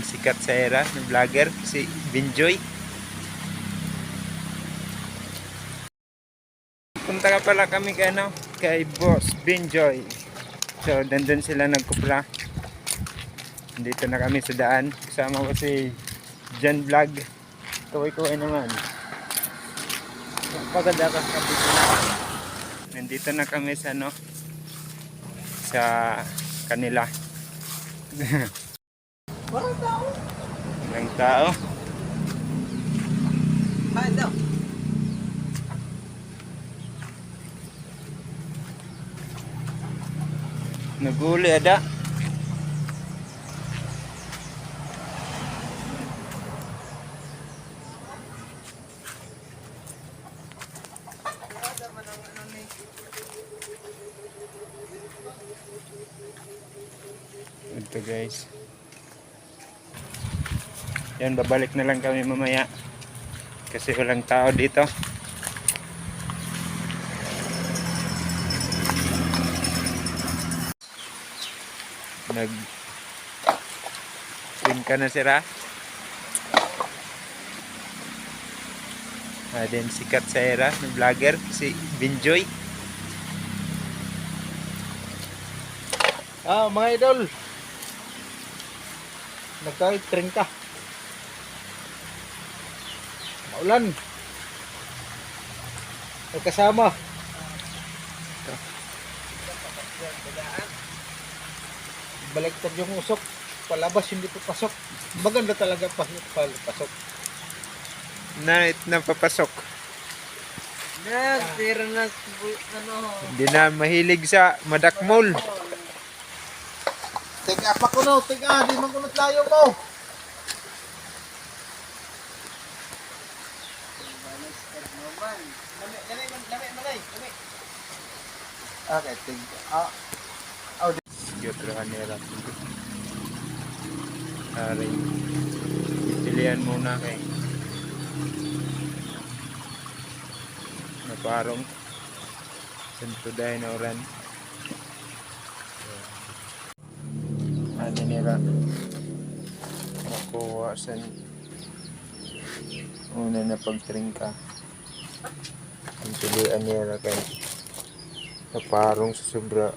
din sikat sa era ng vlogger si Binjoy. Punta ka pala kami kay kay Boss Binjoy. So nandun sila nagkupla. Dito na kami sa daan. Kasama ko si Jan Vlog. Kaway-kaway naman. Paganda ka kapit na. Nandito na kami sa sa kanila. Walang tao. Walang tao. Bakit daw? Naguli ada. Ito guys. Yan, babalik na lang kami mamaya. Kasi walang tao dito. Nag-swim ka na sira. Din sikat sa era ng vlogger si Binjoy. Mga idol. Nagka-train ka. Maulan. Nagkasama. Baliktad yung usok. Palabas hindi papasok. Maganda talaga pasok. Na papasok. Tira na Hindi na mahilig sa madakmol. Tiga pa ko no, tiga, di man kunot layo mo. Okay, tiga. Yotrahan nila. Aray. Pilihan muna kay naparong sentuday na oran. Ano nila nakuha sa una na pagtringka. Ang pilihan nila kay naparong sa sobra.